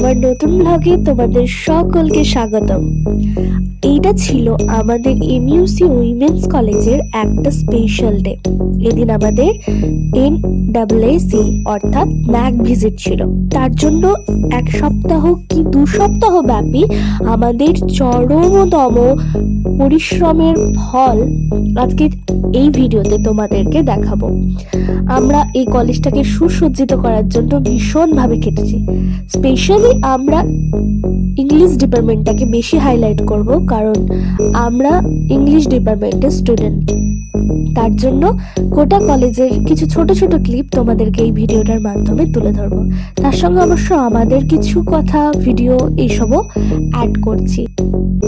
আমার নতুন ব্লগে তোমাদের সকলকে স্বাগতম। এইটা ছিল আমাদের এমইউসি উইমেন্স কলেজের একটা স্পেশাল ডে। এদিন আমাদের NAAC অর্থাৎ ম্যাক ভিজিট ছিল। তার জন্য এক সপ্তাহ কি 2 সপ্তাহ ব্যাপী আমাদের চরমতম পরিশ্রমের ফল আজকে এই ভিডিওতে তোমাদেরকে দেখাবো। আমরা এই কলেজটাকে সুসজ্জিত করার জন্য ভীষণভাবে কেটেছি। স্পেশালি আমরা ইংলিশ ডিপার্টমেন্টটাকে বেশি হাইলাইট করব, কারণ আমরা ইংলিশ ডিপার্টমেন্টের স্টুডেন্ট। তার জন্য গোটা কলেজের কিছু ছোট ছোট ক্লিপ তোমাদেরকে এই ভিডিওটার মাধ্যমে তুলে ধরবো। তার সঙ্গে অবশ্য আমাদের কিছু কথা, ভিডিও এইসবও অ্যাড করছি।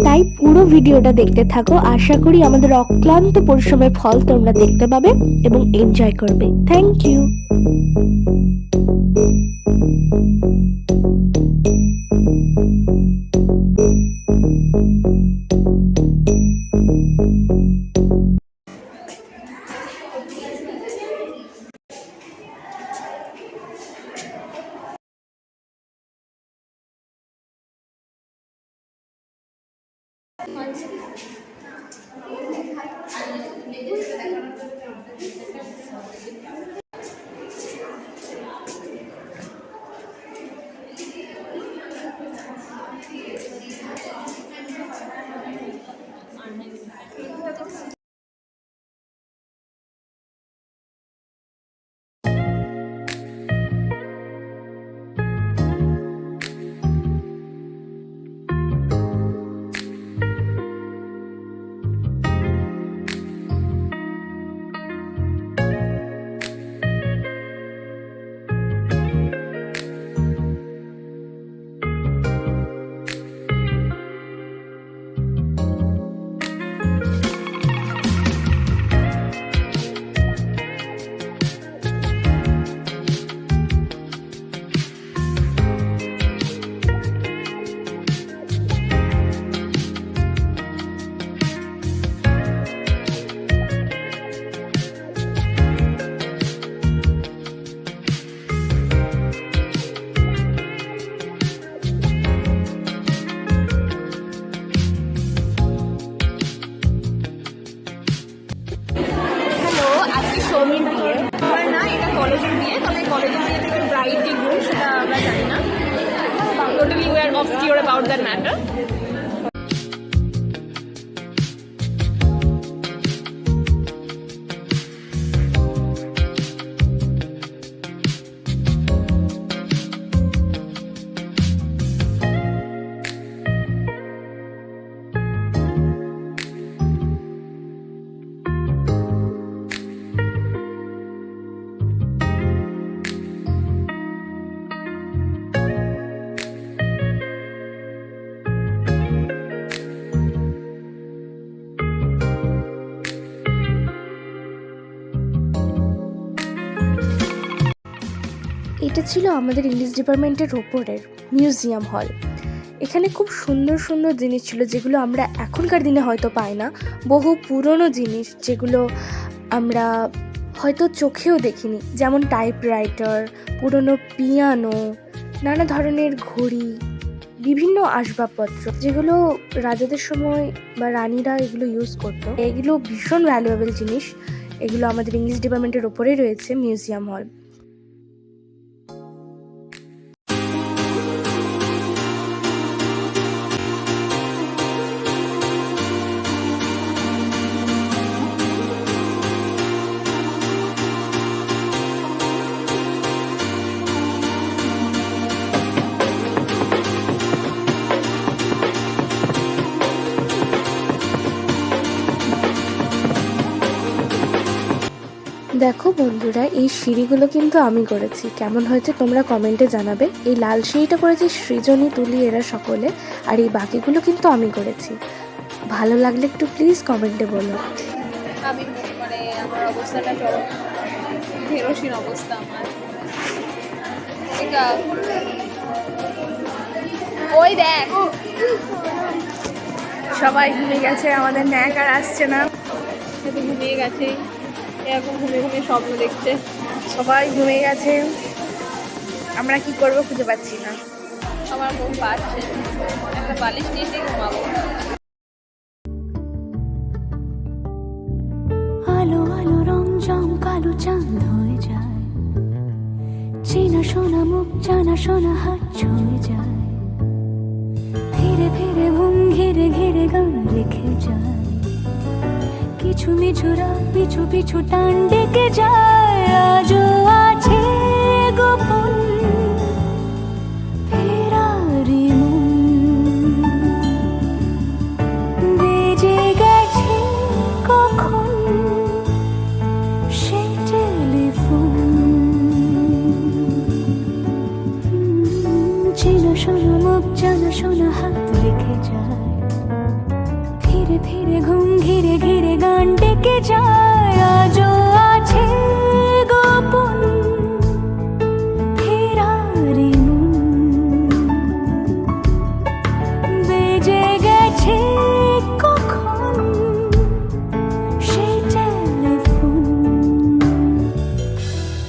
তাই পুরো ভিডিওটা দেখতে থাকো। আশা করি আমাদের অক্লান্ত পরিশ্রমের ফল তোমরা দেখতে পাবে এবং এনজয় করবে। Thank you. সৌমির বিয়ে না, এটা কলেজের বিয়ে। তবে কলেজের বিয়ে থেকে ব্রাইড কি গ্রুম সেটা আমরা জানি না। Totally we are obscure about that matter. এটা ছিল আমাদের ইংলিশ ডিপার্টমেন্টের ওপরের মিউজিয়াম হল। এখানে খুব সুন্দর সুন্দর জিনিস ছিল যেগুলো আমরা এখনকার দিনে হয়তো পাই না। বহু পুরনো জিনিস যেগুলো আমরা হয়তো চোখেও দেখিনি, যেমন টাইপরাইটার, পুরনো পিয়ানো, নানা ধরনের ঘড়ি, বিভিন্ন আসবাবপত্র যেগুলো রাজাদের সময় বা রানীরা এগুলো ইউজ করতো। এগুলো ভীষণ ভ্যালুয়েবল জিনিস। এগুলো আমাদের ইংলিশ ডিপার্টমেন্টের ওপরেই রয়েছে মিউজিয়াম হল। দেখো বন্ধুরা, এই সিঁড়িগুলো কিন্তু আমি করেছি। কেমন হয়েছে তোমরা কমেন্টে জানাবে। এই লাল সিঁড়িটা করেছি সৃজনী, তুলি, এরা সকলে। আর এই বাকিগুলো কিন্তু আমি করেছি। ভালো লাগলে একটু প্লিজ কমেন্টে বলো। আমি মানে আমার অবস্থাটা চরম ভেরোসীন অবস্থা আমার। ওই দেখ, সবাই ঘুমিয়ে গেছে, আমাদের ন্যাক আর আসছে না। ঘুমিয়ে গেছে, এরকম ঘুমিয়ে ঘুমিয়ে স্বপ্ন দেখছে। সবাই ঘুমিয়ে গেছে, আমরা কি করব খুঁজে পাচ্ছি না। আমার ঘুম পাচ্ছে, একটা বালিশ নিয়ে ঘুমাবো। আলো আলো রং জম কালো চাঁদ হয়ে যায়, চেনা শোনা মুখ জানা শোনা হাত ছুঁয়ে যায়, ফিরে ফিরে ঘুম ঘিরে ঘিরে গান রেখে যায়, কিছু মিছু রাত পিছু পিছু টান ডেকে যায়, আজও আছে গোপন ফেরারি মন, বেজে গেছে কখন সেই টেলিফোন, চেনা শোনা মুখ জানা শোনা হাত রেখে যায়, ফিরে ফিরে ঘুম ঘিরে ঘিরে গান ডেকে যায়, আজও আছে গোপন ফেরারি মন, বেজে গেছে কখন সেই টেলিফোন,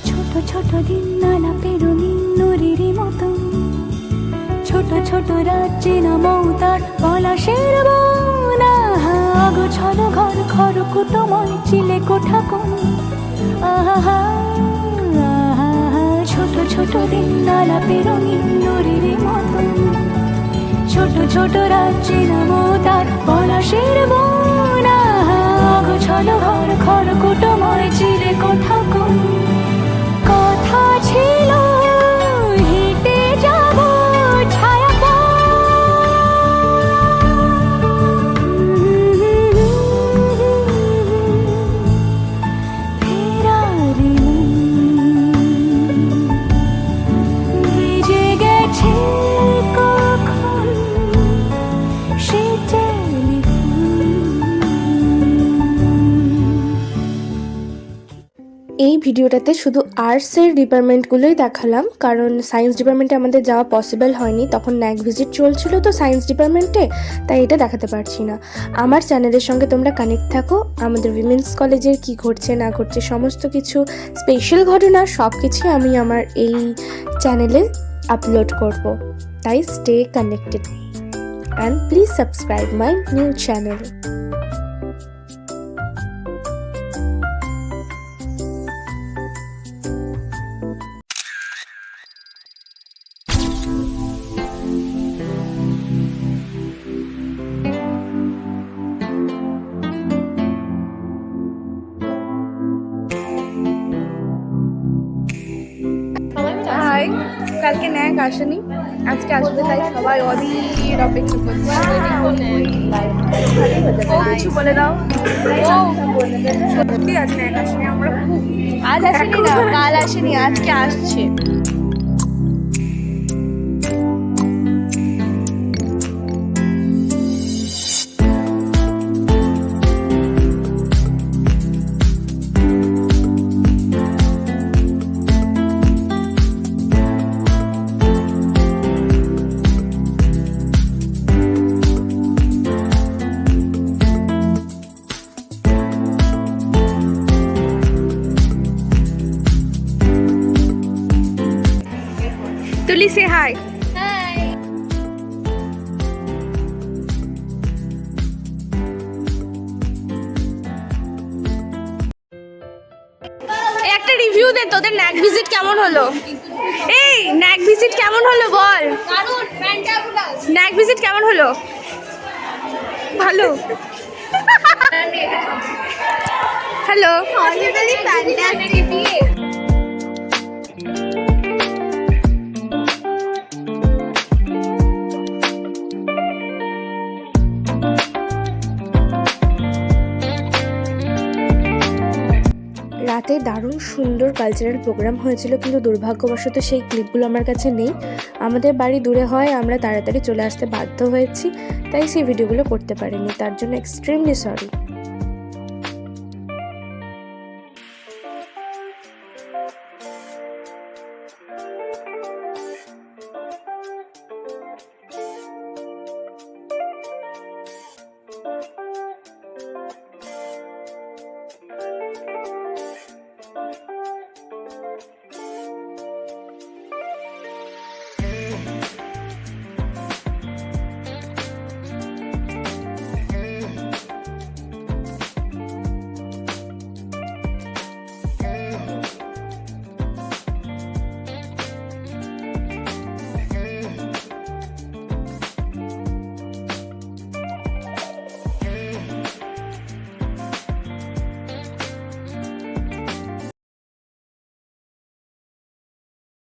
ছোট ছোট দিন নালাপে রঙিন নুরির মতো, ছোট ছোট রাত চেনা মৌতার পলাশের বন, আগোছালো ঘর খড়কুটোময় চিলে কোঠা কোন, আহা আহা, ছোট ছোট দিন নালাপে রঙিন নুরির মতো, ছোট ছোট রাত চেনা মৌতার পলাশের বন, আগোছালো ঘর খড়কুটোময় চিলে কোঠা কোন, কথা ছিল হেঁটে যাব ছায়া ফেরারি ভেজে গেছে কখন সে টেলিফোন। এই ভিডিওটাতে শুধু আর্টসের ডিপার্টমেন্টগুলোই দেখালাম, কারণ সায়েন্স ডিপার্টমেন্টে আমাদের যাওয়া পসিবল হয়নি, তখন ন্যাক ভিজিট চলছিল তো সায়েন্স ডিপার্টমেন্টে, তাই এটা দেখাতে পারছি না। আমার চ্যানেলের সঙ্গে তোমরা কানেক্ট থাকো, আমাদের উইমেন্স কলেজের কি ঘটছে না ঘটছে সমস্ত কিছু স্পেশাল ঘটনা সব কিছুই আমি আমার এই চ্যানেলে আপলোড করব, তাই stay connected and please subscribe my new channel. Hi, কালকে ন্যাক আসেনি, আজকে আসবে, তাই সবাই অধীর অপেক্ষা করছে। কিছু বলে দাও। সত্যি আজ ন্যাক আসেনি, আমরা খুব আজ আসেনি না, কাল আসেনি, আজকে আসছে। Tuli, say hi. Hi. একটা রিভিউ দে, তোদের ন্যাক ভিজিট কেমন হলো? এই ন্যাক ভিজিট কেমন হলো বল? দারুণ, ফ্যান্টাবুলাস। ন্যাক ভিজিট কেমন হলো? ভালো। হ্যালো। হসপিটালি ফ্যান্টাস্টিক। রাতে দারুণ সুন্দর কালচারাল প্রোগ্রাম হয়েছিল, কিন্তু দুর্ভাগ্যবশত সেই ক্লিপগুলো আমার কাছে নেই। আমাদের বাড়ি দূরে হয়, আমরা তাড়াতাড়ি চলে আসতে বাধ্য হয়েছি, তাই সেই ভিডিওগুলো করতে পারিনি, তার জন্য এক্সট্রিমলি সরি।